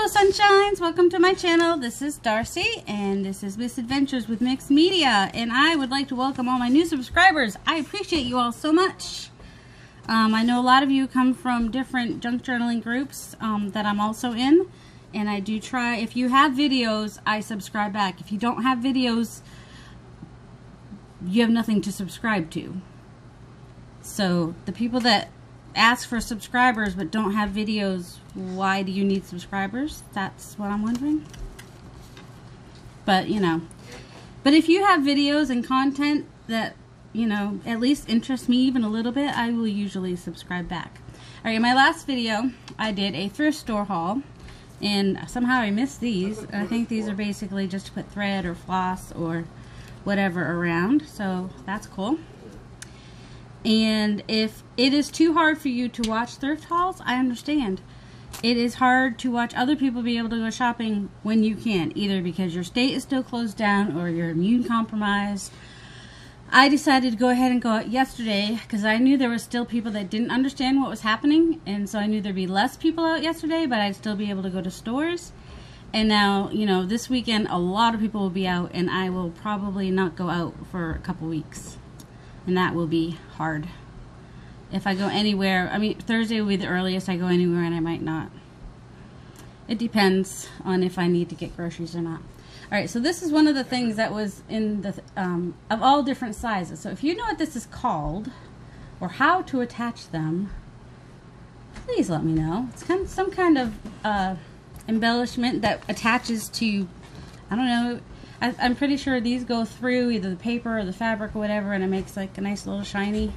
Hello sunshines, welcome to my channel. This is Darcy and this is Misadventures with Mixed Media, and I would like to welcome all my new subscribers. I appreciate you all so much. I know a lot of you come from different junk journaling groups that I'm also in, and I do try, if you have videos, I subscribe back. If you don't have videos, you have nothing to subscribe to. So the people that ask for subscribers but don't have videos, why do you need subscribers? That's what I'm wondering. But you know, but if you have videos and content that, you know, at least interest me even a little bit, I will usually subscribe back. Alright, in my last video I did a thrift store haul, and somehow I missed these. I think these are basically just to put thread or floss or whatever around, so that's cool. And if it is too hard for you to watch thrift hauls, I understand. It is hard to watch other people be able to go shopping when you can, either because your state is still closed down or you're immune compromised. I decided to go ahead and go out yesterday because I knew there were still people that didn't understand what was happening, and so I knew there'd be less people out yesterday, but I'd still be able to go to stores. And now, you know, this weekend a lot of people will be out, and I will probably not go out for a couple weeks. And that will be hard. If I go anywhere, I mean, Thursday will be the earliest I go anywhere, and I might not. It depends on if I need to get groceries or not. Alright, so this is one of the things that was in the, of all different sizes. So if you know what this is called, or how to attach them, please let me know. It's kind of some kind of embellishment that attaches to, I don't know, I'm pretty sure these go through either the paper or the fabric or whatever, and it makes like a nice little shiny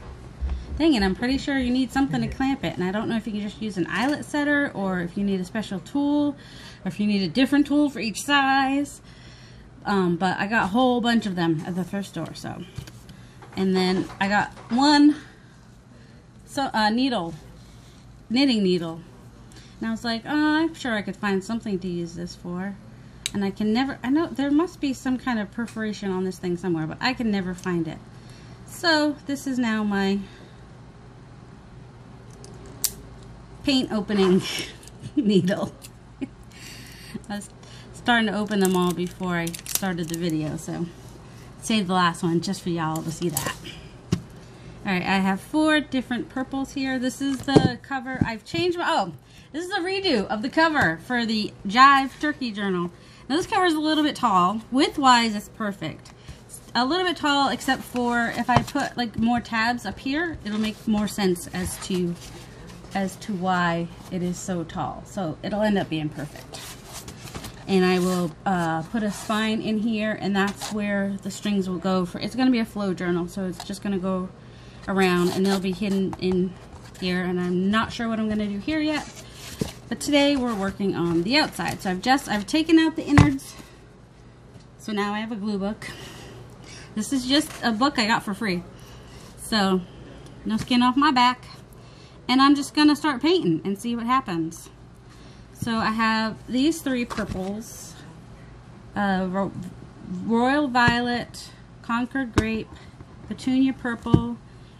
thing, and I'm pretty sure you need something to clamp it, and I don't know if you can just use an eyelet setter or if you need a special tool or if you need a different tool for each size, but I got a whole bunch of them at the thrift store. So, and then I got one knitting needle, and I was like, oh, I'm sure I could find something to use this for. And I can never, I know there must be some kind of perforation on this thing somewhere, but I can never find it. So this is now my paint opening needle. I was starting to open them all before I started the video, so save the last one just for y'all to see that. Alright, I have 4 different purples here. This is the cover. I've changed my, oh, this is a redo of the cover for the Jive Turkey Journal. Now this cover is a little bit tall. Width-wise, it's perfect. It's a little bit tall, except for if I put like more tabs up here, it'll make more sense as to why it is so tall. So it'll end up being perfect. And I will put a spine in here, and that's where the strings will go for. It's going to be a flow journal, so it's just going to go around, and they'll be hidden in here. And I'm not sure what I'm going to do here yet. But today we're working on the outside. So I've taken out the innards. So now I have a glue book. This is just a book I got for free. So no skin off my back. And I'm just gonna start painting and see what happens. So I have these 3 purples. Royal Violet, Concord Grape, Petunia Purple,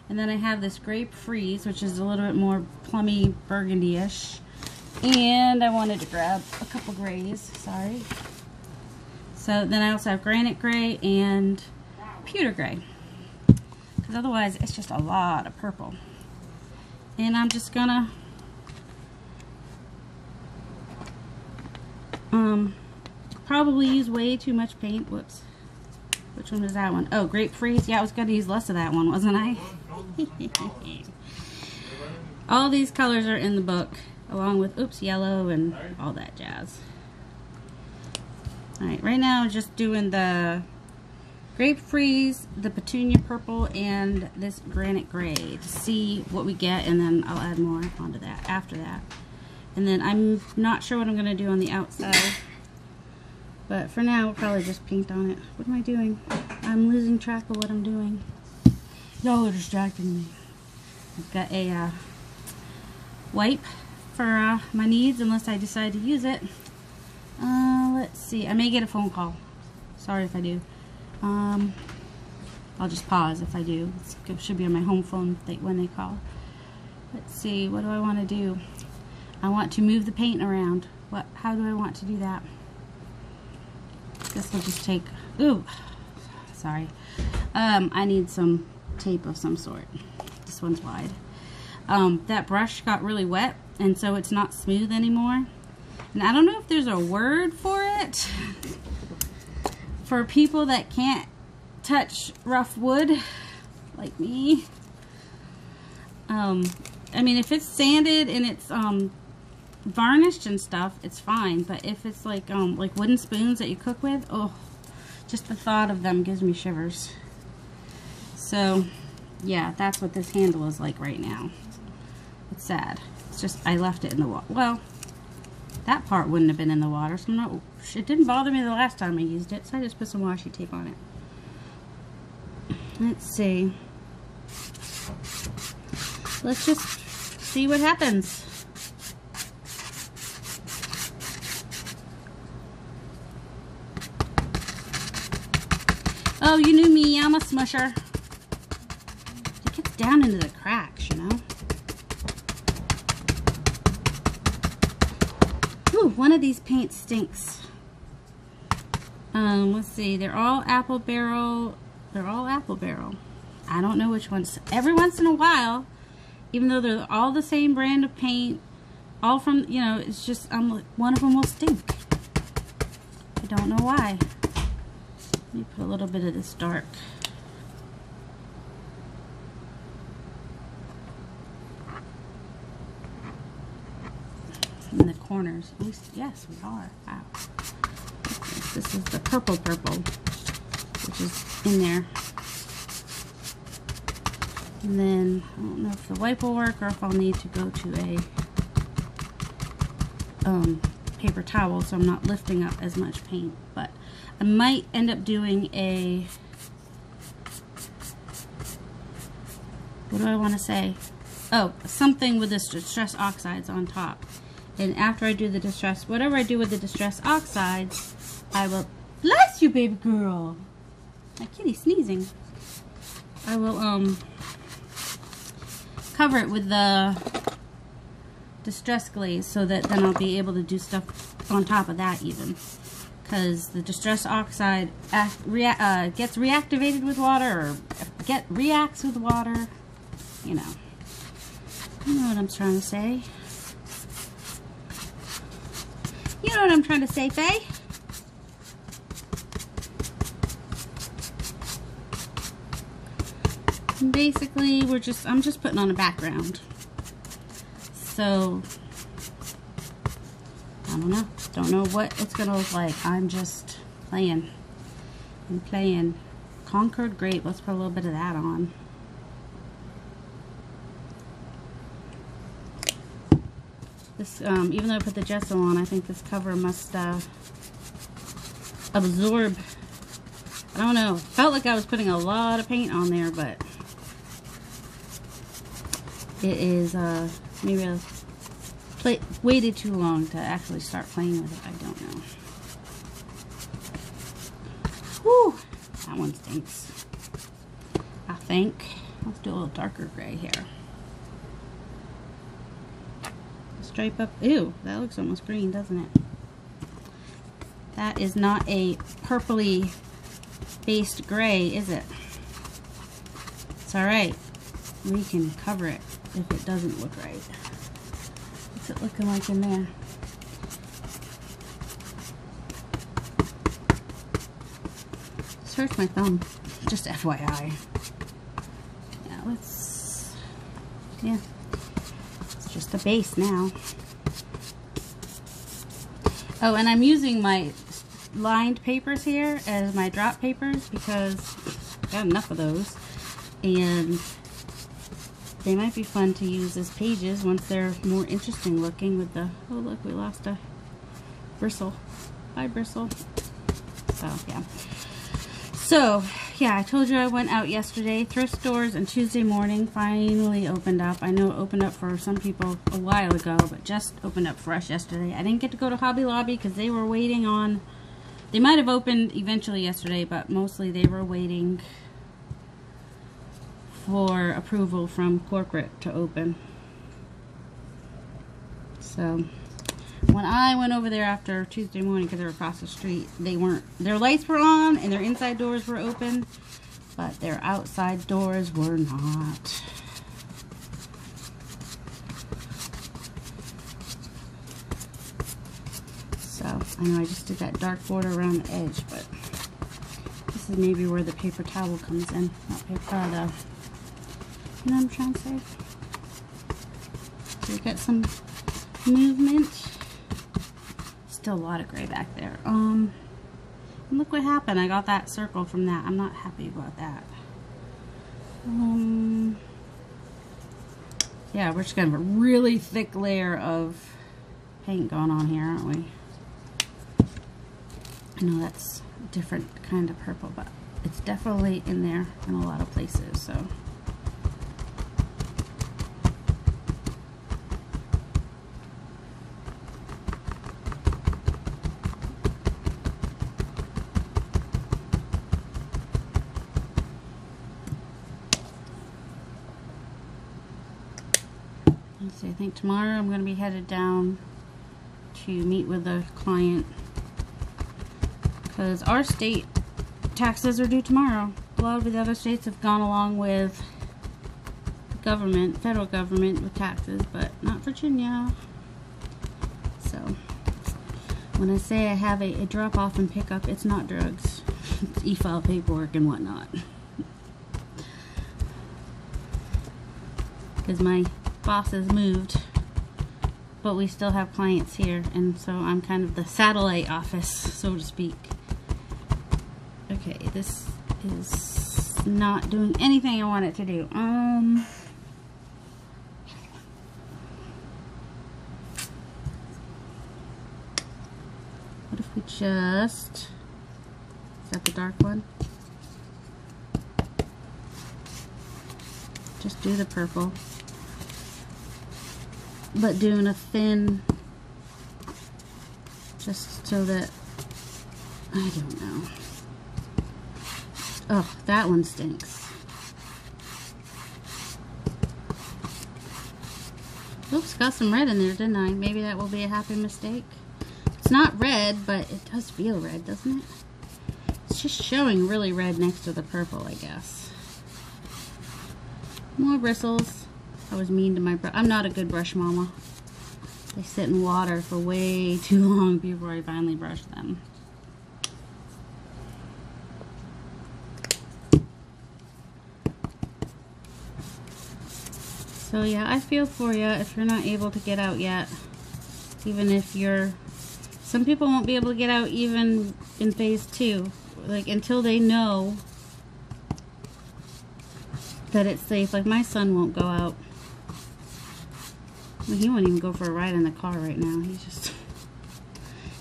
and then I have this Grape Freeze, which is a little bit more plummy burgundy-ish. And I wanted to grab a couple grays, sorry. So then I also have Granite Gray and Pewter Gray, because otherwise it's just a lot of purple. And I'm just gonna probably use way too much paint. Whoops. Which one was that one? Oh, Grape Freeze. Yeah, I was gonna use less of that one, wasn't I? All these colors are in the book, along with, oops, yellow and all that jazz. Alright, right now I'm just doing the Grape Freeze, the Petunia Purple, and this Granite Gray to see what we get, and then I'll add more onto that after that. And then I'm not sure what I'm going to do on the outside, but for now we'll probably just paint on it. What am I doing? I'm losing track of what I'm doing. Y'all are distracting me. I've got a wipe for my needs unless I decide to use it. Let's see. I may get a phone call. Sorry if I do. I'll just pause if I do. It should be on my home phone when they call. Let's see. What do I want to do? I want to move the paint around. how do I want to do that? I guess I'll just take, ooh, sorry. I need some tape of some sort. This one's wide. That brush got really wet, and so it's not smooth anymore. And I don't know if there's a word for it. For people that can't touch rough wood, like me. I mean, if it's sanded and it's varnished and stuff, it's fine. But if it's like wooden spoons that you cook with, oh, just the thought of them gives me shivers. So, yeah, that's what this handle is like right now. It's sad. It's just I left it in the water. Well, that part wouldn't have been in the water, so no, it didn't bother me the last time I used it, so I just put some washi tape on it. Let's see. Let's just see what happens. Oh, you knew me, I'm a smusher. It gets down into the cracks, you know. Ooh, one of these paints stinks. Let's see, they're all apple barrel. They're all apple barrel. I don't know which ones. Every once in a while, even though they're all the same brand of paint, all from, you know, it's just, one of them will stink. I don't know why. Let me put a little bit of this dark. In the corners. At least, yes, we are. Wow. This is the purple, which is in there. And then, I don't know if the wipe will work or if I'll need to go to a paper towel so I'm not lifting up as much paint. But I might end up doing a, what do I want to say? Oh, something with this Distress Oxides on top. And after I do the Distress, whatever I do with the Distress Oxides, I will, bless you, baby girl. My kitty's sneezing. I will, cover it with the Distress Glaze so that then I'll be able to do stuff on top of that even. Because the Distress Oxide gets reactivated with water or reacts with water. You know. You know what I'm trying to say. You know what I'm trying to say, Faye? And basically, I'm just putting on a background. So, I don't know. Don't know what it's going to look like. I'm just playing. I'm playing. Concord Grape. Let's put a little bit of that on. This, even though I put the gesso on, I think this cover must absorb. I don't know. Felt like I was putting a lot of paint on there, but it is maybe I waited too long to actually start playing with it. I don't know. Whew, that one stinks. I think. Let's do a little darker gray here. Stripe up. Ew, that looks almost green, doesn't it? That is not a purpley based gray, is it? It's alright. We can cover it if it doesn't look right. What's it looking like in there? This hurts my thumb. Just FYI. Yeah, let's... Yeah. Just the base now. Oh, and I'm using my lined papers here as my drop papers because I've got enough of those, and they might be fun to use as pages once they're more interesting looking with the, oh look, we lost a bristle. Bye, bristle. So, yeah. So, yeah, I told you I went out yesterday. Thrift stores and Tuesday morning finally opened up. I know it opened up for some people a while ago, but just opened up for us yesterday. I didn't get to go to Hobby Lobby because they were waiting on... They might have opened eventually yesterday, but mostly they were waiting for approval from corporate to open. So, when I went over there after Tuesday morning, because they were across the street, their lights were on and their inside doors were open, but their outside doors were not. So, I know I just did that dark border around the edge, but this is maybe where the paper towel comes in. Not paper, you know what I'm trying to say? So we got some movement. Still a lot of gray back there. And look what happened. I got that circle from that. I'm not happy about that. Yeah, we're just gonna have a really thick layer of paint going on here, aren't we? I know that's a different kind of purple, but it's definitely in there in a lot of places, so. Let's see, I think tomorrow I'm going to be headed down to meet with a client, because our state taxes are due tomorrow. A lot of the other states have gone along with the government, federal government, with taxes, but not Virginia. So when I say I have a drop off and pick up, it's not drugs. It's e-file paperwork and whatnot. Because my boss has moved, but we still have clients here, and so I'm kind of the satellite office, so to speak. Okay, this is not doing anything I want it to do. What if we just, is that the dark one? Just do the purple, but doing a thin, just so that, I don't know. Oh, that one stinks. Oops, got some red in there, didn't I? Maybe that will be a happy mistake. It's not red, but it does feel red, doesn't it? It's just showing really red next to the purple, I guess. More bristles. I was mean to my brush. I'm not a good brush mama. They sit in water for way too long before I finally brush them. So yeah, I feel for you if you're not able to get out yet. Even if you're, some people won't be able to get out even in phase 2. Like until they know that it's safe. Like my son won't go out. Well, he won't even go for a ride in the car right now.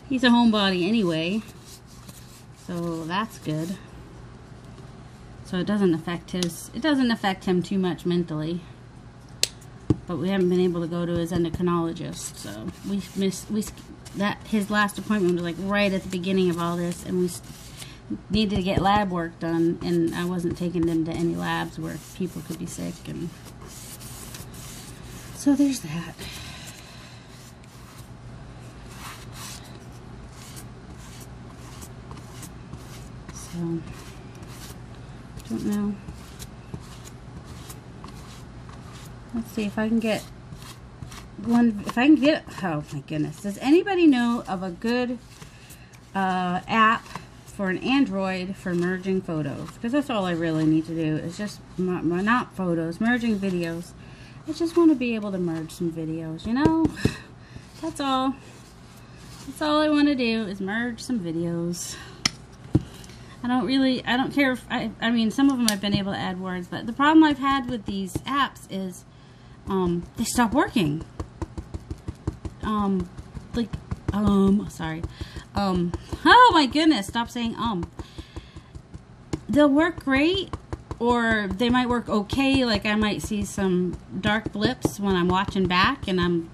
He's a homebody anyway. So that's good. So it doesn't affect him too much mentally. But we haven't been able to go to his endocrinologist, so his last appointment was like right at the beginning of all this, and we needed to get lab work done, and I wasn't taking them to any labs where people could be sick, and so there's that. So don't know. Let's see if I can get one. Oh my goodness. Does anybody know of a good app for an Android for merging photos? Because that's all I really need to do is just, not photos, merging videos. I just want to be able to merge some videos, you know? That's all. That's all I want to do is merge some videos. I don't care if, I mean, some of them I've been able to add words, but the problem I've had with these apps is they stop working. Sorry. Oh my goodness, stop saying They'll work great, or they might work okay, like I might see some dark blips when I'm watching back, and I'm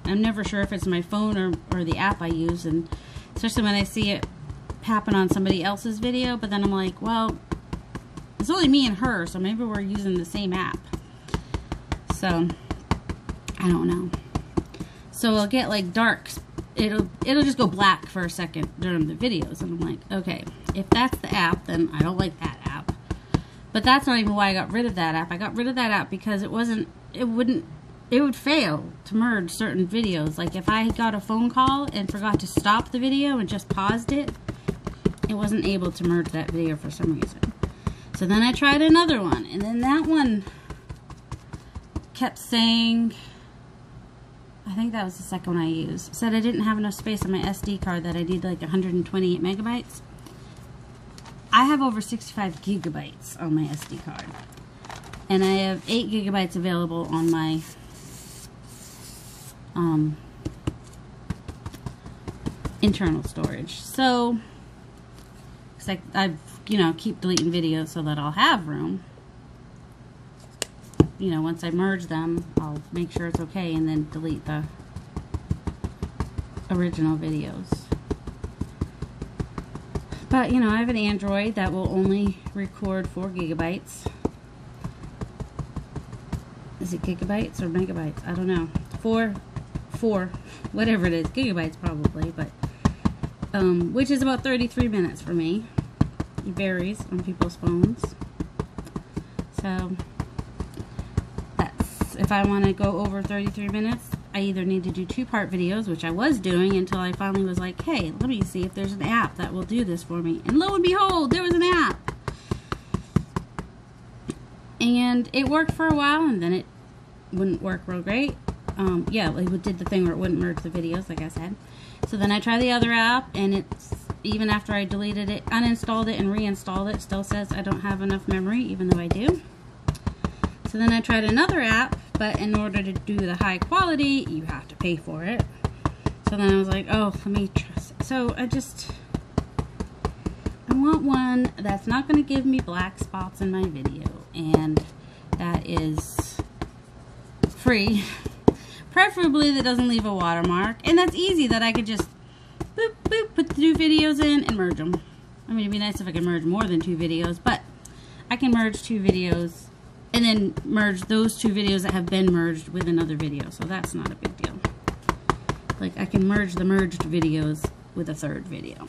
never sure if it's my phone or the app I use, and especially when I see it happen on somebody else's video, but then I'm like, well, it's only me and her, so maybe we're using the same app. So, I don't know. So I'll get like dark it'll just go black for a second during the videos, and I'm like, okay, if that's the app, then I don't like that app. But that's not even why I got rid of that app. I got rid of that app because it would fail to merge certain videos. Like if I got a phone call and forgot to stop the video and just paused it, it wasn't able to merge that video for some reason. So then I tried another one, and then that one kept saying, I think that was the second one I used, it said I didn't have enough space on my SD card, that I need like 128 megabytes. I have over 65 gigabytes on my SD card, and I have 8 gigabytes available on my internal storage. So I keep deleting videos so that I'll have room. Once I merge them, I'll make sure it's okay and then delete the original videos. But, I have an Android that will only record 4 gigabytes. Is it gigabytes or megabytes? I don't know. 4, whatever it is. Gigabytes probably, but, which is about 33 minutes for me. It varies on people's phones. So, if I want to go over 33 minutes, I either need to do 2-part videos, which I was doing until I finally was like, hey, let me see if there's an app that will do this for me. And lo and behold, there was an app. And it worked for a while, and then it wouldn't work real great. Yeah, it did the thing where it wouldn't merge the videos, like I said. So then I tried the other app, and it's, even after I deleted it, uninstalled it, and reinstalled it, still says I don't have enough memory, even though I do. So then I tried another app, but in order to do the high quality, you have to pay for it. So then I was like, oh, let me trust it. So I want one that's not going to give me black spots in my video, and that is free. Preferably that doesn't leave a watermark, and that's easy, that I could just boop, boop, put the 2 videos in and merge them. I mean, it'd be nice if I could merge more than 2 videos, but I can merge 2 videos and then merge those 2 videos that have been merged with another video. So that's not a big deal. Like, I can merge the merged videos with a 3rd video.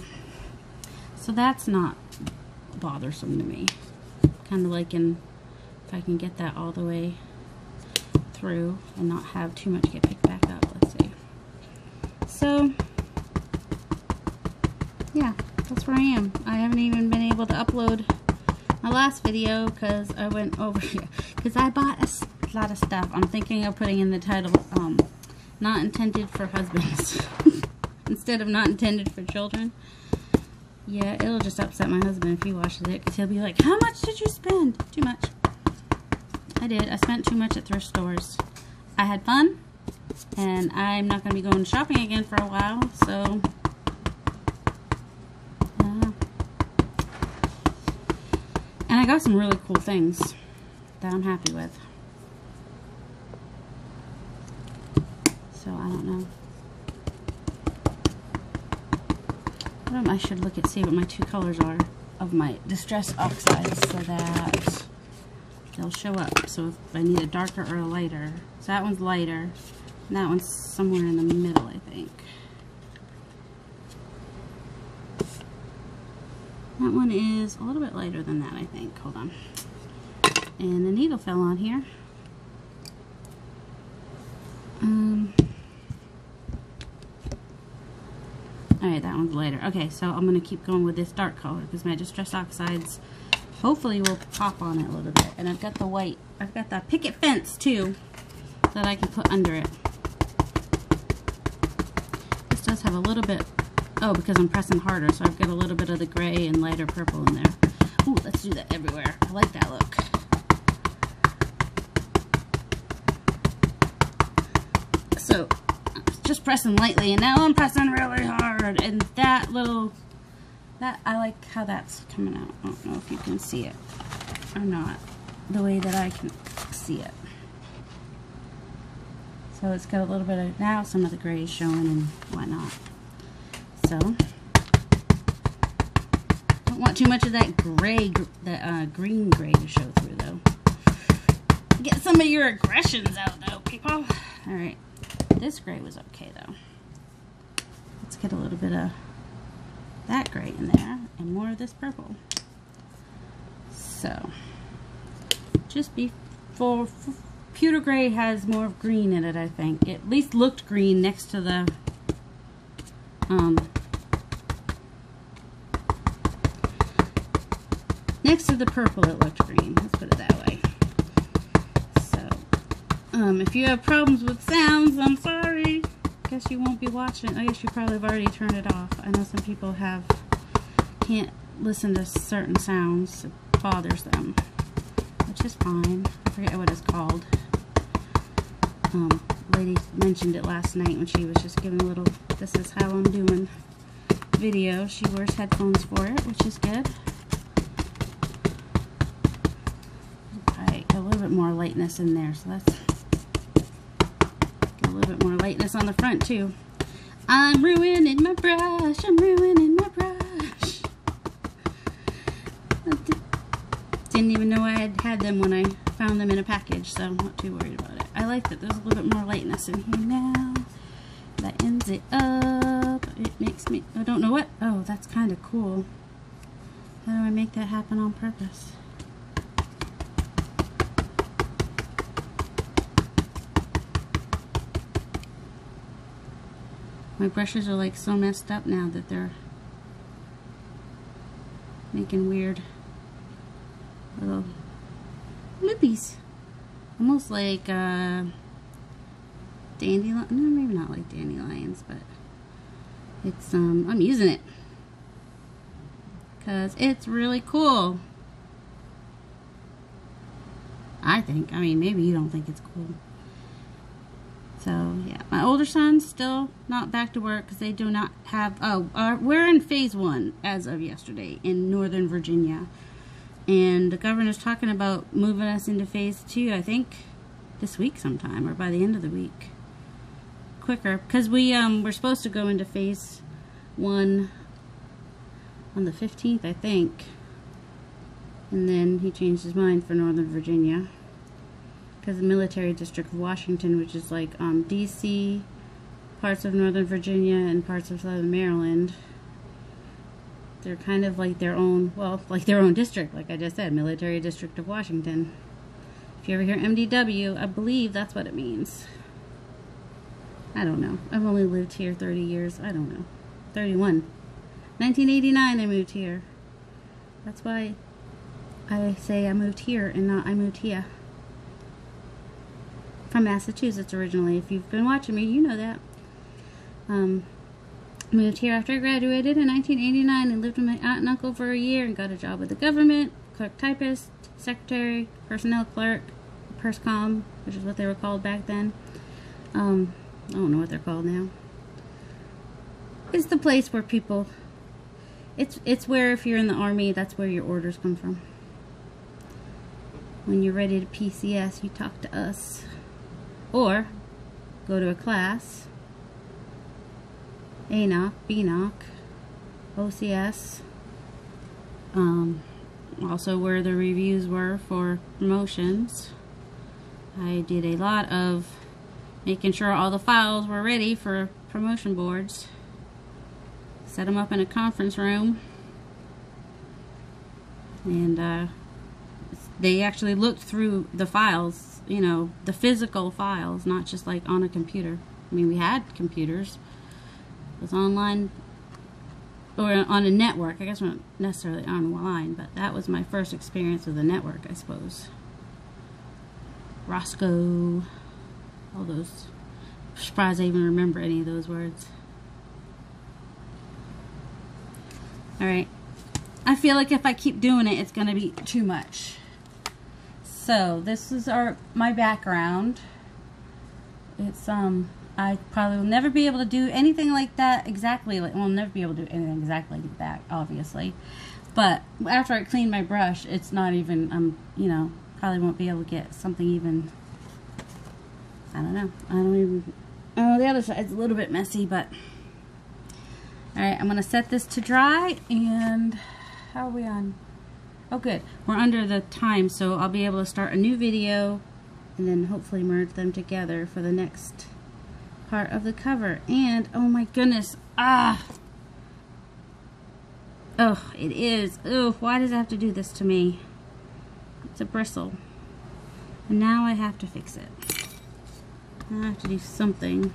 So that's not bothersome to me. Kind of like if I can get that all the way through and not have too much get picked back up. Let's see. So, yeah, that's where I am. I haven't even been able to upload my last video because I went over here, because I bought a lot of stuff. I'm thinking of putting in the title, not intended for husbands instead of not intended for children. Yeah, it'll just upset my husband if he watches it, because he'll be like, how much did you spend? Too much. I did. I spent too much at thrift stores. I had fun, and I'm not going to be going shopping again for a while, so and I got some really cool things that I'm happy with. So, I don't know. I should look at, see what my 2 colors are of my distress oxides, so that they'll show up. So if I need a darker or a lighter. So that one's lighter, and that one's somewhere in the middle, I think. That one is a little bit lighter than that, I think. Hold on. And the needle fell on here. Alright, that one's lighter. Okay, so I'm going to keep going with this dark color, because my distress oxides hopefully will pop on it a little bit. And I've got the white. I've got the picket fence, too, that I can put under it. This does have a little bit, oh, because I'm pressing harder, so I've got a little bit of the gray and lighter purple in there. Ooh, let's do that everywhere. I like that look. So, just pressing lightly, and now I'm pressing really hard, and that little, I like how that's coming out. I don't know if you can see it or not, the way that I can see it. So it's got a little bit of, now some of the gray is showing and whatnot. So, don't want too much of that gray, green gray to show through, though. Get some of your aggressions out, though, people. Alright. This gray was okay, though. get a little bit of that gray in there and more of this purple. So just before, pewter gray has more green in it, I think. It at least looked green next to the purple. It looked green. Let's put it that way. So if you have problems with sounds, I'm sorry. Guess you won't be watching. I guess you probably have already turned it off. I know some people can't listen to certain sounds. It bothers them, which is fine. I forget what it's called. Lady mentioned it last night when she was just giving a little "this is how I'm doing" video. She wears headphones for it, which is good. Alright, a little bit more lightness in there, so that's a little bit more lightness on the front too. I'm ruining my brush. I'm ruining my brush. Didn't even know I had them when I found them in a package, so I'm not too worried about it. I like that there's a little bit more lightness in here now. That ends it up. It makes me, I don't know what. Oh, that's kind of cool. How do I make that happen on purpose? My brushes are like so messed up now that they're making weird little loopies. Almost like dandelion. No, maybe not like dandelions, but it's I'm using it because it's really cool. I think. I mean, maybe you don't think it's cool. So yeah, my older son's still not back to work because they do not have. We're in phase 1 as of yesterday in Northern Virginia, and the governor's talking about moving us into phase 2. I think this week sometime or by the end of the week. Quicker, because we're supposed to go into phase 1 on the 15th, I think, and then he changed his mind for Northern Virginia. Because the military district of Washington, which is like DC, parts of Northern Virginia, and parts of Southern Maryland, they're kind of like their own, well, like their own district, like I just said, military district of Washington. If you ever hear MDW, I believe that's what it means. I don't know. I've only lived here 30 years. I don't know. 31. 1989 I moved here. That's why I say I moved here and not I moved here. From Massachusetts originally. If you've been watching me, you know that. Moved here after I graduated in 1989 and lived with my aunt and uncle for a year and got a job with the government, clerk typist, secretary, personnel clerk, perscom, which is what they were called back then. I don't know what they're called now. It's the place where people, it's where if you're in the Army, that's where your orders come from. When you're ready to PCS, you talk to us. Or go to a class, ANOC, BNOC, OCS, also where the reviews were for promotions. I did a lot of making sure all the files were ready for promotion boards. Set them up in a conference room, and they actually looked through the files, you know, the physical files, not just like on a computer. I mean, we had computers. It was online or on a network. I guess not necessarily online, but that was my first experience with a network, I suppose. Roscoe, all those. I'm surprised I even remember any of those words. Alright. I feel like if I keep doing it, it's going to be too much. So this is my background. It's I probably will never be able to do anything like that exactly. Well, I'll never be able to do anything exactly like that, obviously. But after I clean my brush, it's not even you know, probably won't be able to get something even. I don't know. Oh, the other side's a little bit messy, but all right. I'm gonna set this to dry, and how are we on? Oh good, we're under the time, so I'll be able to start a new video and then hopefully merge them together for the next part of the cover. And oh my goodness, oh, it is. Oh, why does it have to do this to me? It's a bristle, and now I have to fix it. I have to do something.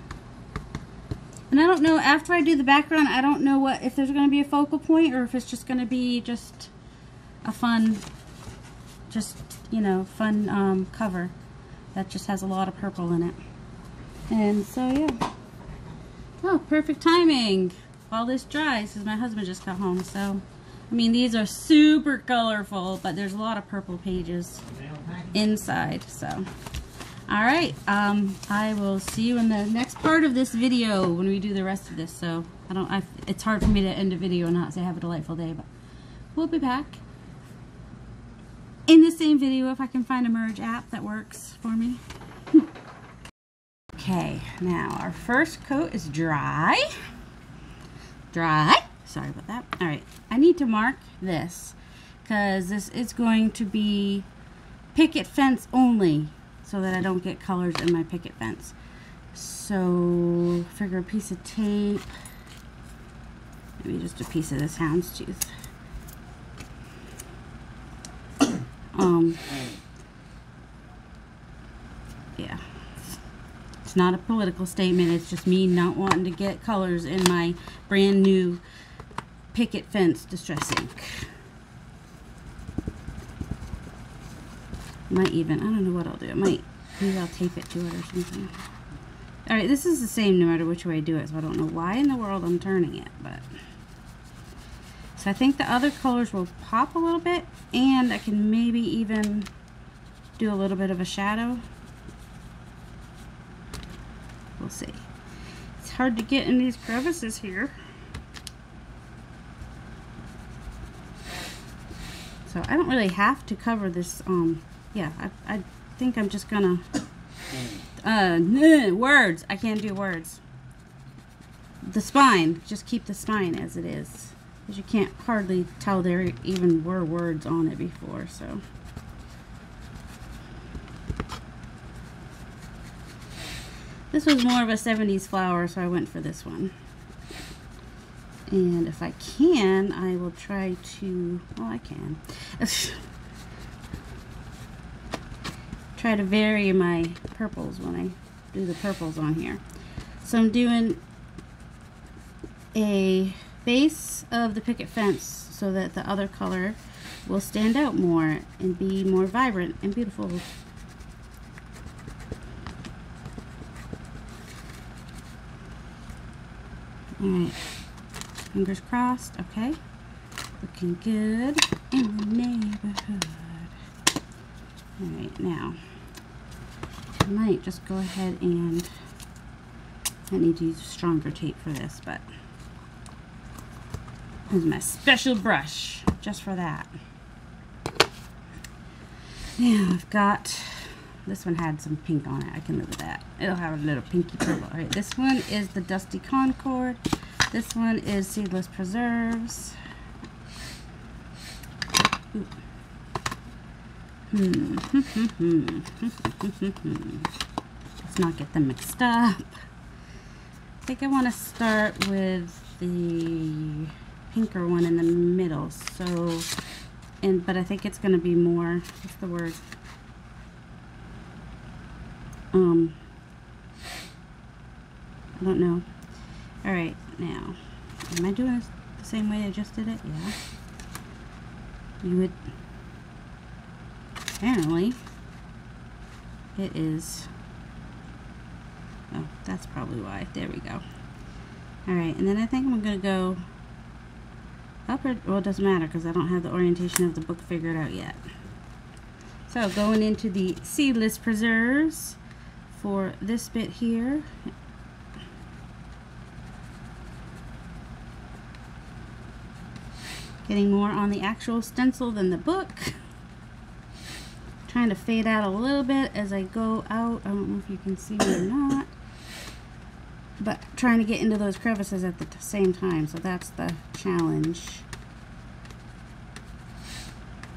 And I don't know, after I do the background, I don't know if there's going to be a focal point or if it's just going to be just a fun, fun cover that just has a lot of purple in it. And so, yeah. Oh, perfect timing while this dries, because my husband just got home. So, I mean, these are super colorful, but there's a lot of purple pages inside. So, all right, I will see you in the next part of this video when we do the rest of this. So it's hard for me to end a video and not say have a delightful day, but we'll be back in the same video if I can find a merge app that works for me. Okay, now our first coat is dry. Sorry about that. All right, I need to mark this because this is going to be picket fence only, so that I don't get colors in my picket fence. So, figure a piece of tape, maybe just a piece of this houndstooth. Yeah. It's not a political statement, it's just me not wanting to get colors in my brand new picket fence distress ink. Might even, I don't know what I'll do. Maybe I'll tape it to it or something. Alright, this is the same no matter which way I do it, so I don't know why in the world I'm turning it, but. So I think the other colors will pop a little bit, and I can maybe even do a little bit of a shadow. We'll see. It's hard to get in these crevices here. So I don't really have to cover this, yeah, I think I'm just gonna, words, I can't do words. The spine, just keep the spine as it is, because you can't hardly tell there even were words on it before, so. This was more of a 70s flower, so I went for this one. And if I can, I will try to, well, I can. Try to vary my purples when I do the purples on here. So I'm doing a base of the picket fence so that the other color will stand out more and be more vibrant and beautiful. Alright, fingers crossed, okay. Looking good in the neighborhood. Alright, now, I might just go ahead and, I need to use stronger tape for this, but here's my special brush, just for that. Now, I've got, this one had some pink on it, I can live with that. It'll have a little pinky purple. Alright, this one is the Dusty Concord. This one is Seedless Preserves. Ooh. Let's not get them mixed up. I think I want to start with the pinker one in the middle. So, but I think it's going to be more, what's the word? I don't know. Alright, now, am I doing this the same way I just did it? Yeah. You would, apparently, it is, oh, that's probably why. There we go. Alright, and then I think I'm going to go up, or, well, it doesn't matter because I don't have the orientation of the book figured out yet. So, going into the Seedless Preserves for this bit here. Getting more on the actual stencil than the book. Trying to fade out a little bit as I go out. I don't know if you can see me or not. But trying to get into those crevices at the same time. So that's the challenge.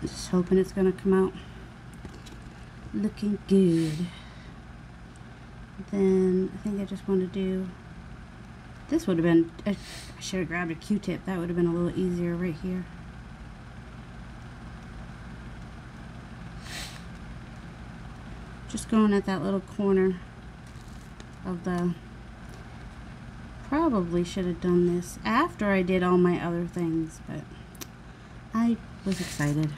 Just hoping it's going to come out looking good. Then I think I just want to do, this would have been, I should have grabbed a Q-tip. That would have been a little easier right here. Just going at that little corner of the, probably should have done this after I did all my other things, but I was excited.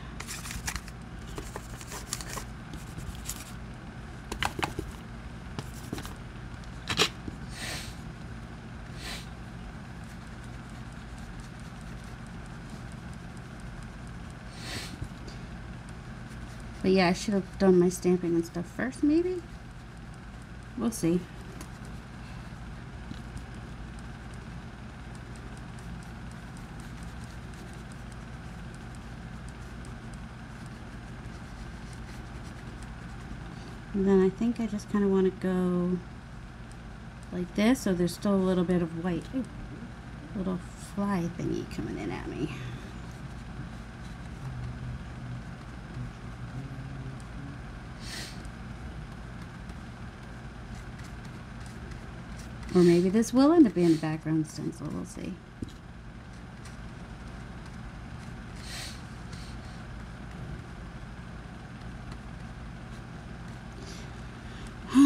But yeah, I should have done my stamping and stuff first, maybe? We'll see. And then I think I just kind of want to go like this, so there's still a little bit of white. Ooh, little fly thingy coming in at me. Or maybe this will end up being the background stencil, we'll see. I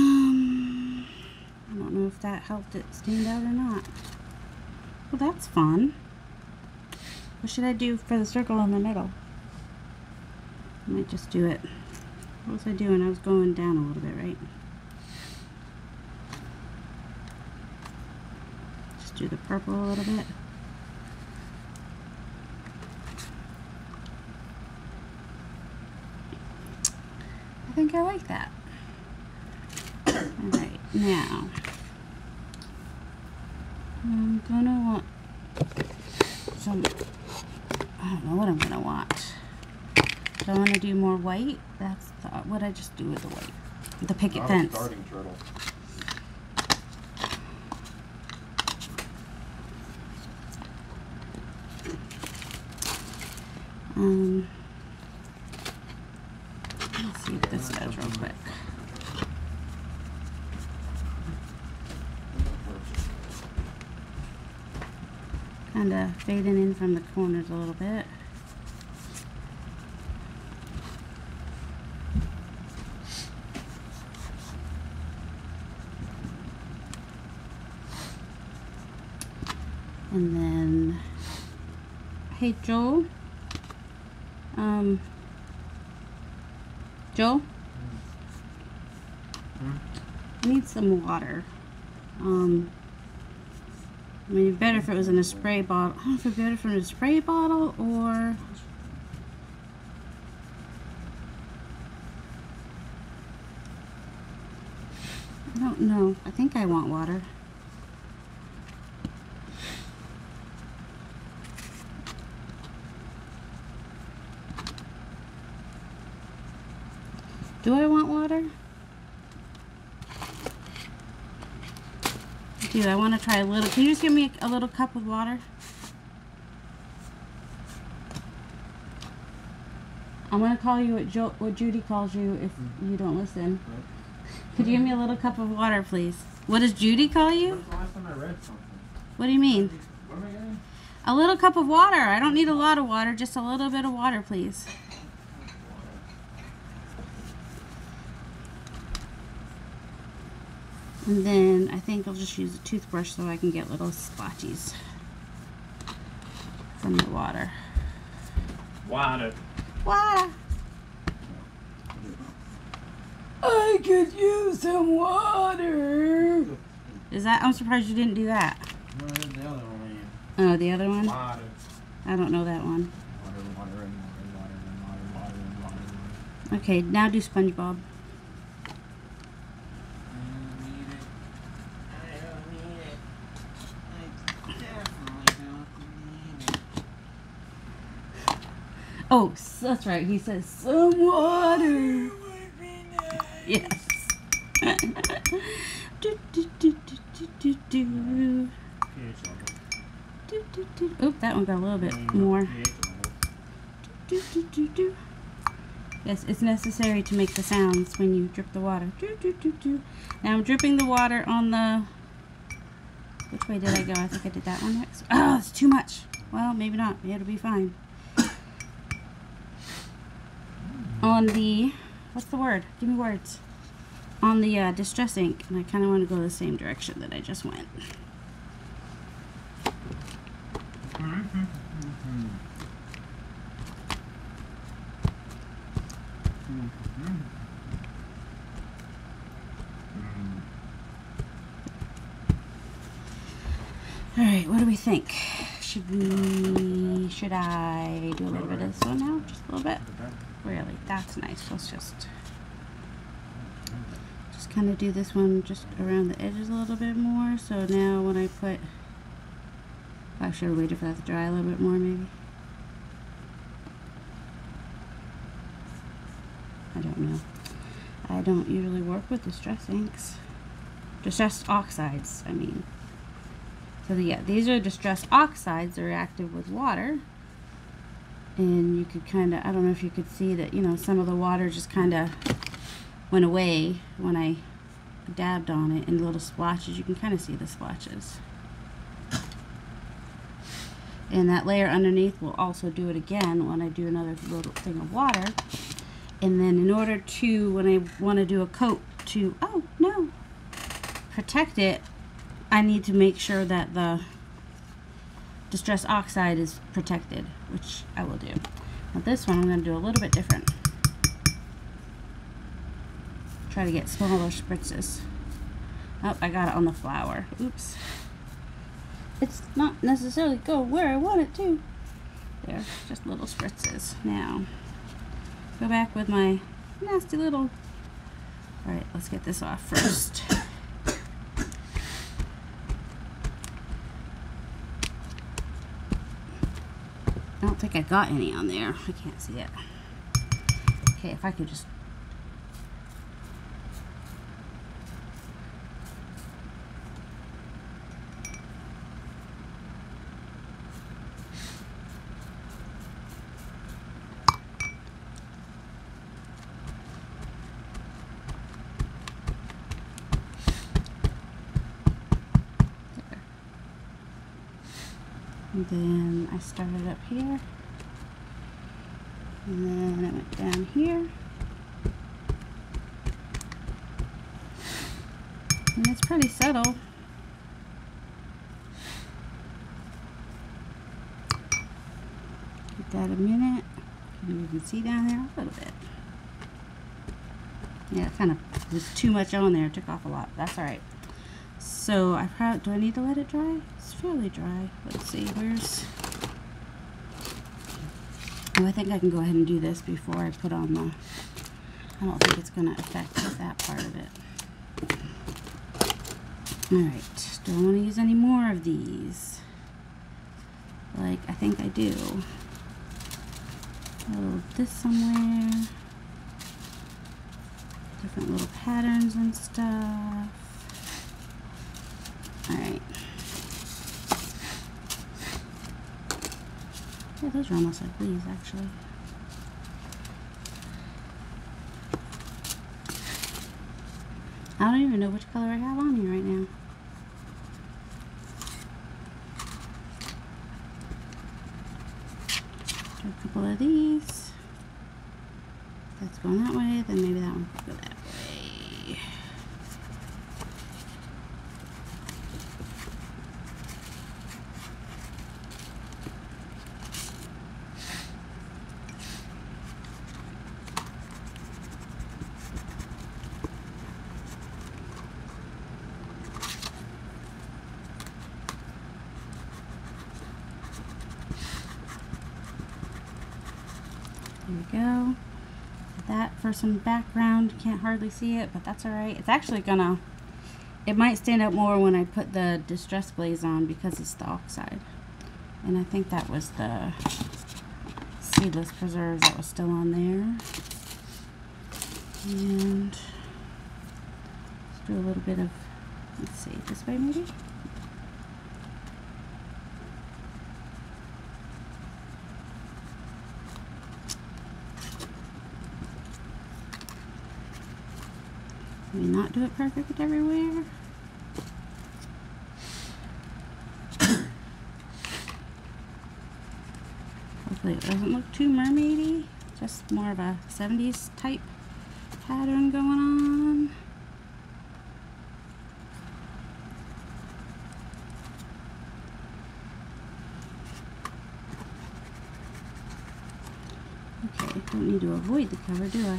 don't know if that helped it stand out or not. Well, that's fun. What should I do for the circle in the middle? I might just do it. What was I doing? I was going down a little bit, right? Do the purple a little bit. I think I like that. Alright, now I'm gonna want some, I don't know what I'm gonna want. Do I want to do more white? That's the, what I just do with the white. The picket fence. Starting turtle. Let's see what this does real quick. Kind of fading in from the corners a little bit. And then, hey Joel. Joel? I need some water. I mean, it'd be better if it was in a spray bottle. I don't know if it'd be better if it was in a spray bottle or... I don't know. I think I want water. Do I want water? Dude, I want to try a little. Can you just give me a little cup of water? I'm going to call you what Judy calls you if you don't listen. Could you give me a little cup of water, please? What does Judy call you? When's the last time I read something? What do you mean? What am I getting? A little cup of water. I don't need a lot of water, just a little bit of water, please. And then I think I'll just use a toothbrush so I can get little splotches from the water. Water. Water! I could use some water! Is that? I'm surprised you didn't do that. No, the other one. Oh, the other one? Water. I don't know that one. Water, water, and water, and water, water, and water, and water. Okay, now do SpongeBob. Oh, that's right. He says some water. Yes. do, do, do, do, do, do. Do, do, do. Oop, that one got a little bit more. Do, do, do, do. Yes, it's necessary to make the sounds when you drip the water. Doo, doo, doo, doo. Now I'm dripping the water on the... Which way did I go? I think I did that one next. Oh, it's too much. Well, maybe not. It'll be fine. On the... What's the word? Give me words. On the Distress ink. And I kind of want to go the same direction that I just went. Alright, what do we think? Should I do a little bit of this one now? Just a little bit? Really? That's nice. Let's just kind of do this one just around the edges a little bit more. So now when I put... I should have waited for that to dry a little bit more maybe. I don't know. I don't usually work with distress inks. Distress oxides, I mean. So yeah, these are distress oxides. They're active with water. And you could kind of, I don't know if you could see that, you know, some of the water just kind of went away when I dabbed on it in little splotches. You can kind of see the splotches. And that layer underneath will also do it again when I do another little thing of water. And then in order to, when I want to do a coat to, oh no, protect it, I need to make sure that the distress oxide is protected, which I will do. Now this one I'm going to do a little bit different. Try to get smaller spritzes. Oh, I got it on the flower. Oops. It's not necessarily going where I want it to. There, just little spritzes. Now, go back with my nasty little... Alright, let's get this off first. I don't think I got any on there. I can't see it. Okay, if I could just... And then I started up here, and then I went down here, and it's pretty subtle. Give that a minute. You can see down there a little bit. Yeah, it kind of was too much on there. It took off a lot. That's all right. So I probably, do I need to let it dry? It's fairly dry. Let's see, where's... Oh, I think I can go ahead and do this before I put on the... I don't think it's going to affect that part of it. Alright, do I want to use any more of these? Like, I think I do. A little of this somewhere. Different little patterns and stuff. Alright. Yeah, those are almost like leaves, actually. I don't even know which color I have on me right now. Do a couple of these. If that's going that way, then maybe that one could go that way. There we go. That for some background, can't hardly see it, but that's alright. It's actually gonna, it might stand out more when I put the Distress Glaze on because it's the oxide. And I think that was the seedless preserves that was still on there. And let's do a little bit of, let's see, this way maybe? Maybe not do it perfect everywhere. Hopefully it doesn't look too mermaidy. Just more of a 70s type pattern going on. Okay, don't need to avoid the cover, do I?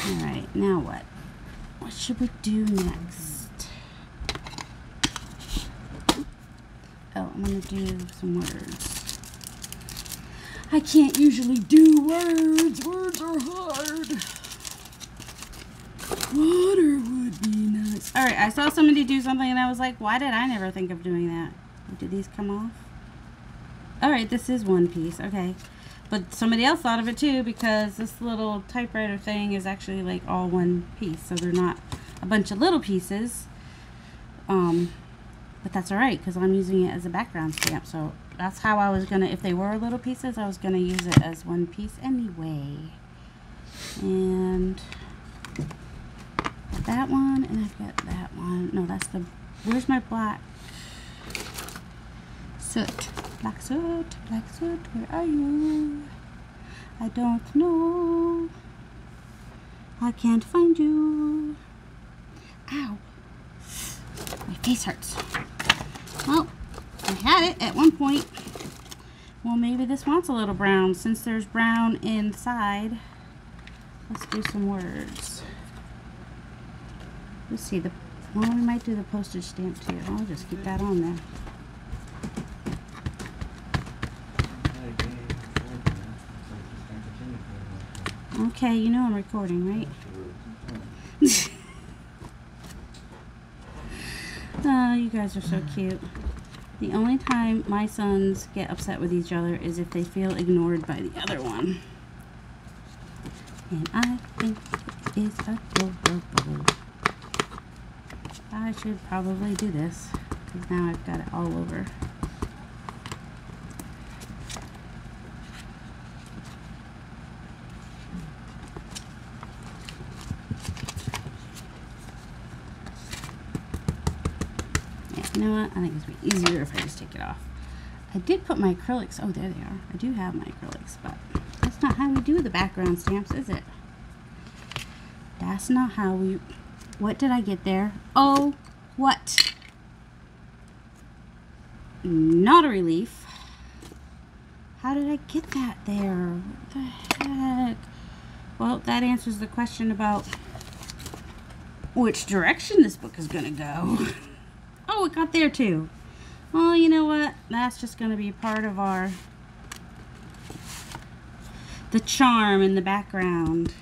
Alright, now what? What should we do next? Oh, I'm going to do some words. I can't usually do words. Words are hard. Water would be nice. Alright, I saw somebody do something and I was like, why did I never think of doing that? Do these come off? Alright, this is one piece. Okay. But somebody else thought of it too, because this little typewriter thing is actually like all one piece. So they're not a bunch of little pieces. But that's alright, because I'm using it as a background stamp. So that's how I was going to, if they were little pieces, I was going to use it as one piece anyway. And that one, and I've got that one. No, that's the, where's my black soot? Black soot, where are you? I don't know. I can't find you. Ow. My face hurts. Well, I had it at one point. Well, maybe this wants a little brown. Since there's brown inside, let's do some words. Let's see. Well, we might do the postage stamp too. I'll just keep that on there. Okay, you know I'm recording, right? Oh, you guys are so cute. The only time my sons get upset with each other is if they feel ignored by the other one. And I think it is adorable. I should probably do this, because now I've got it all over. You know what? I think it's be easier if I just take it off. I did put my acrylics. Oh, there they are. I do have my acrylics, but that's not how we do the background stamps, is it? That's not how we... What did I get there? Oh, what? Not a relief. How did I get that there? What the heck? Well, that answers the question about which direction this book is going to go. Oh, it got there too. Well, you know what? That's just going to be part of the charm in the background.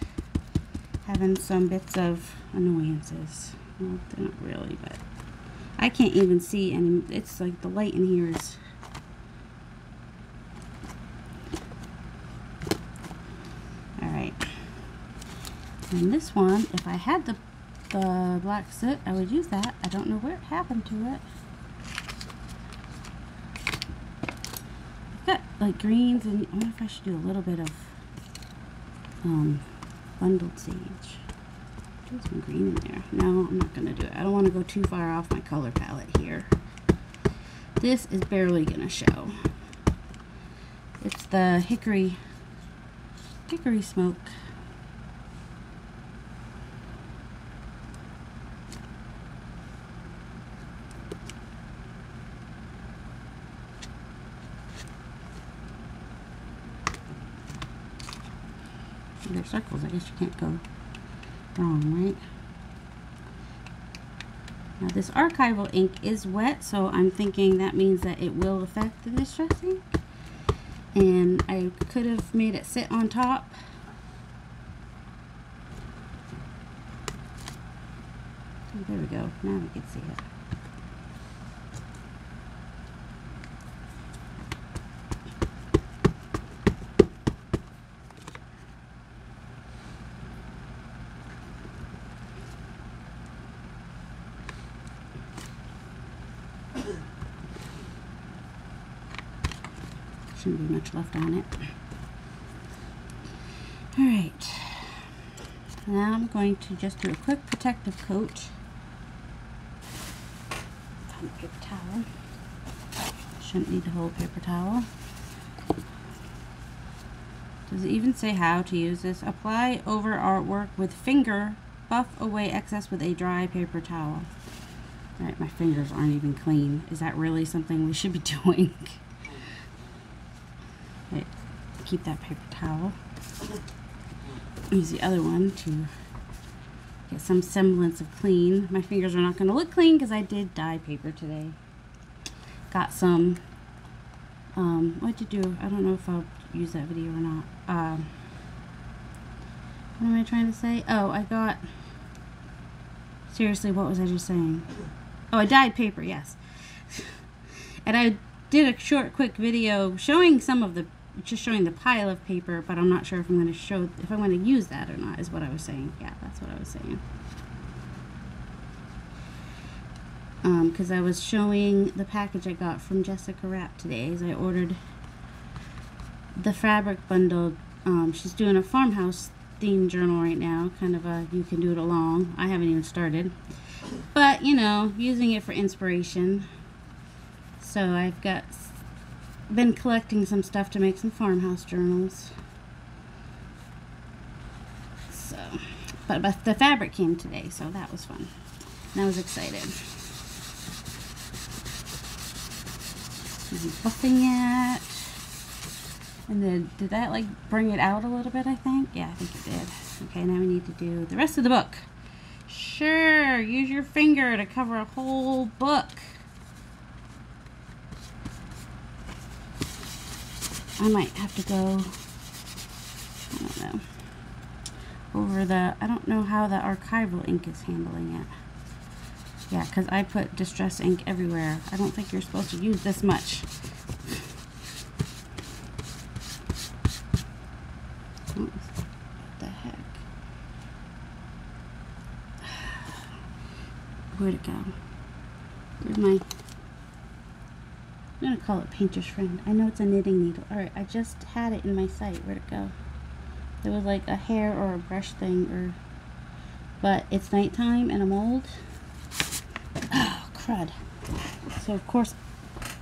Having some bits of annoyances. Well, they're not really, but I can't even see any. It's like the light in here is... Alright. And this one, if I had the black soot, I would use that. I don't know where it happened to it. I've got like greens, and I wonder if I should do a little bit of bundled sage. Do some green in there. No, I'm not going to do it. I don't want to go too far off my color palette here. This is barely going to show. It's the hickory smoke. They're circles. I guess you can't go wrong, right? Now this archival ink is wet, so I'm thinking that means that it will affect the distressing. And I could have made it sit on top. Oh, there we go. Now we can see it. Shouldn't be much left on it. Now I'm going to just do a quick protective coat. Found a paper towel. Shouldn't need the whole paper towel. Does it even say how to use this? Apply over artwork with finger. Buff away excess with a dry paper towel. Alright, my fingers aren't even clean. Is that really something we should be doing? Right, keep that paper towel. Use the other one to get some semblance of clean. My fingers are not going to look clean because I did dye paper today. Got some, what'd you do? I don't know if I'll use that video or not. What am I trying to say? Oh, I got, seriously, what was I just saying? Oh, I dyed paper, yes. And I did a short, quick video showing some of the, just showing the pile of paper, but I'm not sure if I'm going to show, if I'm going to use that or not, is what I was saying. Yeah, that's what I was saying. Because I was showing the package I got from Jessica Rapp today, as I ordered the fabric bundle. She's doing a farmhouse theme journal right now, kind of a you can do it along. I haven't even started, but you know, using it for inspiration. So I've been collecting some stuff to make some farmhouse journals. So, but the fabric came today, so that was fun. And I was excited. Buffing it. And then, did that like bring it out a little bit, I think? Yeah, I think it did. Okay, now we need to do the rest of the book. Sure, use your finger to cover a whole book. I might have to go, I don't know, over the, I don't know how the archival ink is handling it. Yeah, because I put distress ink everywhere. I don't think you're supposed to use this much. What the heck? Where'd it go? Where's my... I'm going to call it Painter's Friend. I know it's a knitting needle. Alright, I just had it in my sight. Where'd it go? There was like a hair or a brush thing, or... But it's nighttime and I'm old. Oh, crud. So, of course...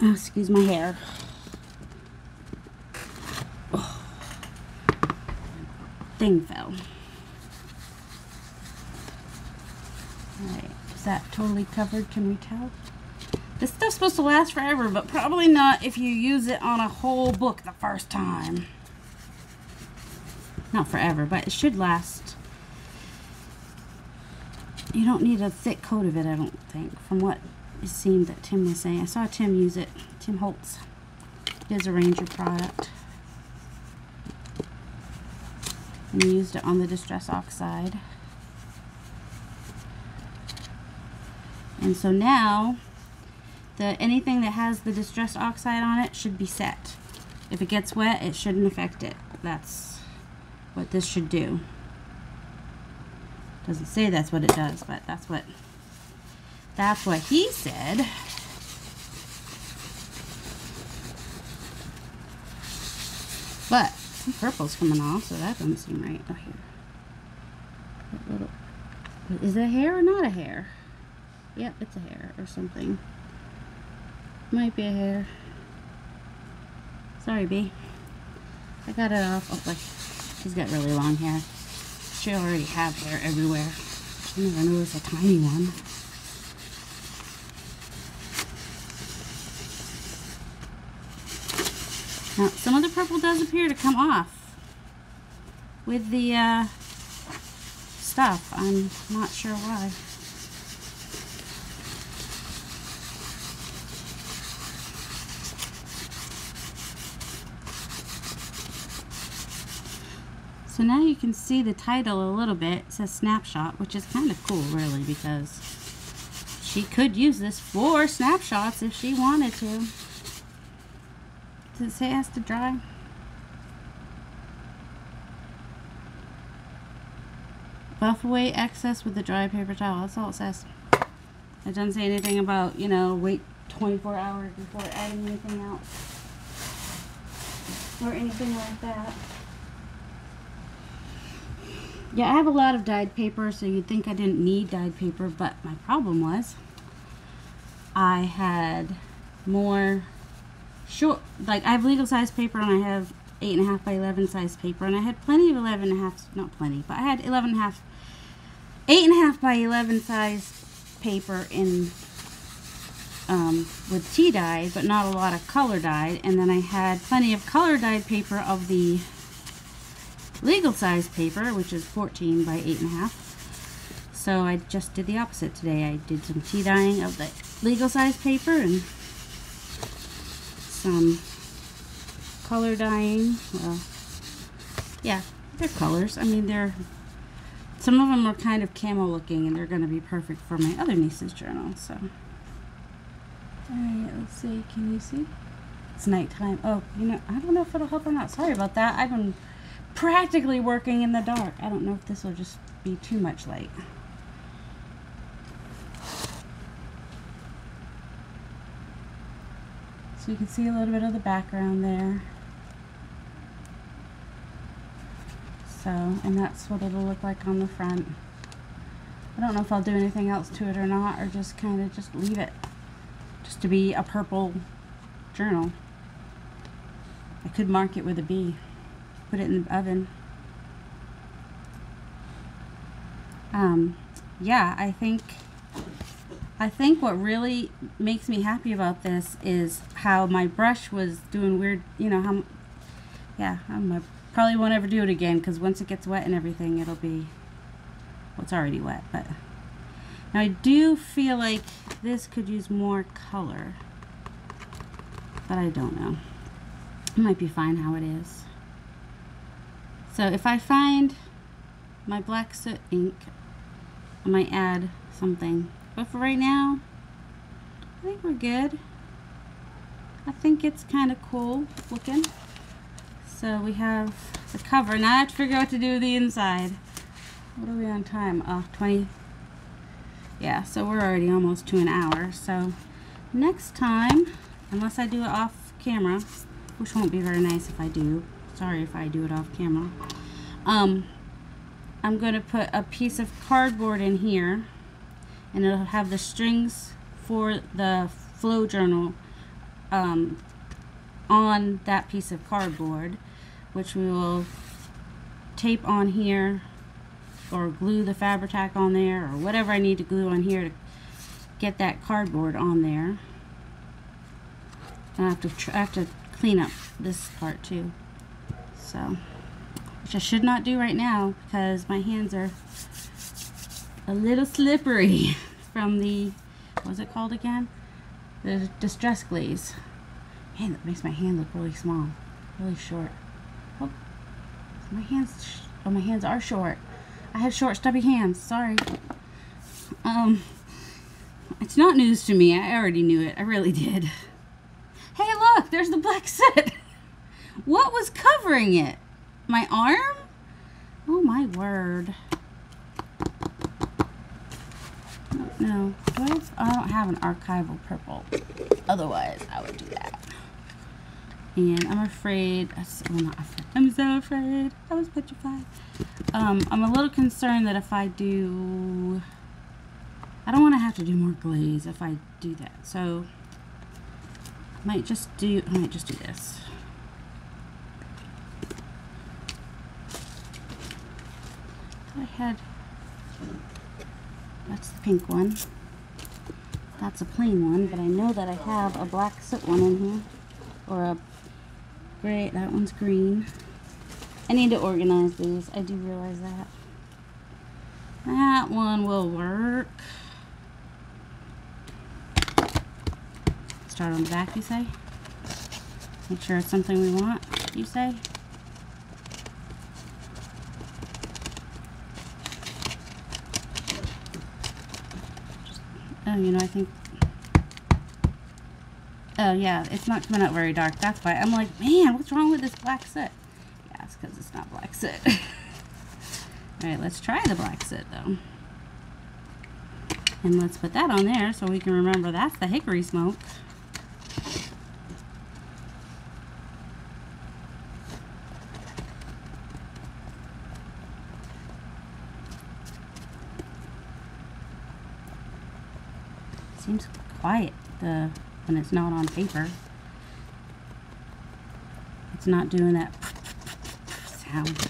Oh, excuse my hair. Oh. Thing fell. Alright, is that totally covered? Can we tell? This stuff's supposed to last forever, but probably not if you use it on a whole book the first time. Not forever, but it should last. You don't need a thick coat of it, I don't think, from what it seemed that Tim was saying. I saw Tim use it. Tim Holtz. His Arranger product. And he used it on the Distress Oxide. And so now... anything that has the Distress Oxide on it should be set. If it gets wet, it shouldn't affect it. That's what this should do. Doesn't say that's what it does, but that's what he said. But some purple's coming off, so that doesn't seem right. Oh, here. That little, is it a hair or not a hair? Yep, it's a hair or something. Might be a hair. Sorry, B. I got it off. Oh, like, she's got really long hair. She already have hair everywhere. She never knew it was a tiny one. Now, some of the purple does appear to come off with the stuff. I'm not sure why. So now you can see the title a little bit. It says Snapshot, which is kind of cool, really, because she could use this for snapshots if she wanted to. Does it say it has to dry? Buff away excess with the dry paper towel. That's all it says. It doesn't say anything about, you know, wait 24 hours before adding anything else. Or anything like that. Yeah, I have a lot of dyed paper, so you'd think I didn't need dyed paper, but my problem was I had more short, like I have legal size paper and I have 8.5 by 11 size paper, and I had plenty of 11.5, not plenty, but I had 11.5, 8.5 by 11 size paper in with tea dye, but not a lot of color dyed. And then I had plenty of color dyed paper of the legal size paper, which is 14 by 8.5. So I just did the opposite today. I did some tea dyeing of the legal size paper and some color dyeing. Well, yeah, they're colors. I mean, some of them are kind of camo looking, and they're going to be perfect for my other niece's journal. So, alright, let's see. Can you see? It's nighttime. Oh, you know, I don't know if it'll help or not. Sorry about that. I've been practically working in the dark. I don't know if this will just be too much light. So you can see a little bit of the background there. So, and that's what it'll look like on the front. I don't know if I'll do anything else to it or not, or just kind of just leave it just to be a purple journal. I could mark it with a B, put it in the oven. Yeah, I think what really makes me happy about this is how my brush was doing weird, you know, how, yeah, I probably won't ever do it again, because once it gets wet and everything, it'll be, well, it's already wet, but now I do feel like this could use more color, but I don't know. It might be fine how it is. So if I find my black soot ink, I might add something. But for right now, I think we're good. I think it's kind of cool looking. So we have the cover. Now I have to figure out what to do with the inside. What are we on time? 20. Yeah, so we're already almost to an hour. So next time, unless I do it off camera, which won't be very nice if I do. Sorry if I do it off camera. I'm going to put a piece of cardboard in here, and it'll have the strings for the flow journal on that piece of cardboard, which we will tape on here or glue the Fabri-Tac on there, or whatever I need to glue on here to get that cardboard on there. And I have to clean up this part too, so, which I should not do right now because my hands are a little slippery from the, what's it called again? The Distress Glaze. Man, that makes my hand look really small, really short. Oh, my hands are short. I have short, stubby hands. Sorry. It's not news to me. I already knew it. I really did. Hey, look! There's the black soot. What was covering it? My arm? Oh my word. No. I don't have an archival purple. Otherwise, I would do that. And I'm afraid, well, not afraid. I'm so afraid. I was petrified. I'm a little concerned that if I do, I don't want to have to do more glaze if I do that. So I might just do this. That's the pink one. That's a plain one, but I know that I have a black soot one in here, or a gray. That one's green. I need to organize these. I do realize that. That one will work. Start on the back, you say? Make sure it's something we want, you say? Oh, you know, I think, oh yeah, it's not coming out very dark. That's why I'm like, man, what's wrong with this black soot? Yeah, it's because it's not black soot. Alright, let's try the black soot though. And let's put that on there so we can remember that's the hickory smoke. quiet when it's not on paper. It's not doing that sound.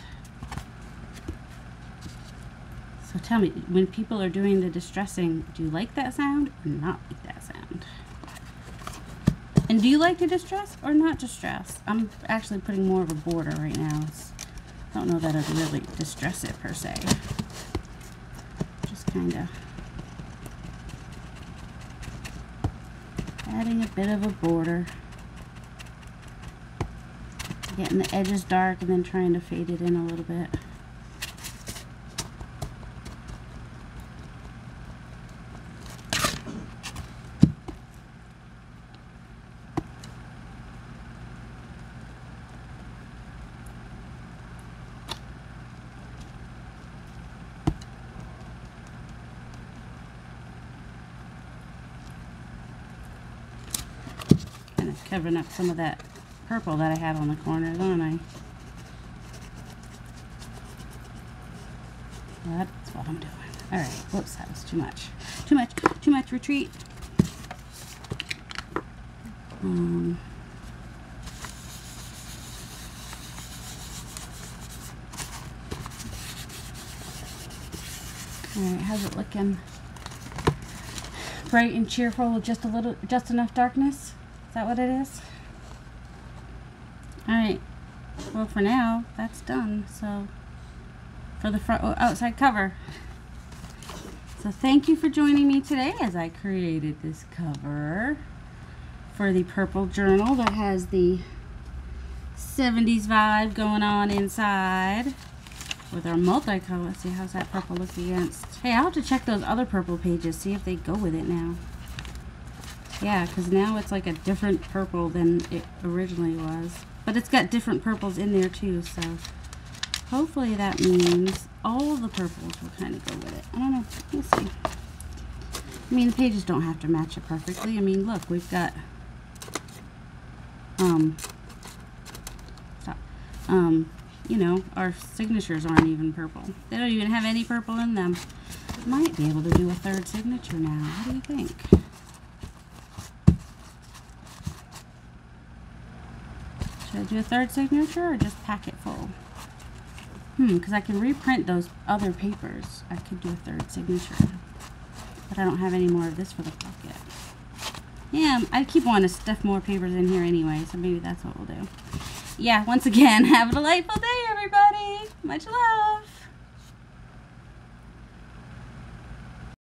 So tell me, when people are doing the distressing, do you like that sound or not like that sound? And do you like to distress or not distress? I'm actually putting more of a border right now. I don't know that I'd really distress it per se. Just kind of adding a bit of a border. Getting the edges dark and then trying to fade it in a little bit. Kind of covering up some of that purple that I have on the corners, aren't I? That's what I'm doing. Alright, whoops, that was too much. Too much, retreat. Alright, how's it looking? Bright and cheerful with just enough darkness? Is that what it is? Alright, well for now, that's done. So, for the front outside cover. So thank you for joining me today as I created this cover for the purple journal that has the 70s vibe going on inside with our multicolor. Let's see, how's that purple look against? Hey, I'll have to check those other purple pages, see if they go with it now. Yeah, because now it's like a different purple than it originally was. But it's got different purples in there too, so hopefully that means all the purples will kind of go with it. I don't know. We'll see. I mean, the pages don't have to match it perfectly. I mean, look, we've got you know, our signatures aren't even purple. They don't even have any purple in them. Might be able to do a third signature now. What do you think? Should I do a third signature or just pack it full? Because I can reprint those other papers. I could do a third signature. But I don't have any more of this for the pocket. Yeah, I keep wanting to stuff more papers in here anyway, so maybe that's what we'll do. Yeah, once again, have a delightful day, everybody. Much love.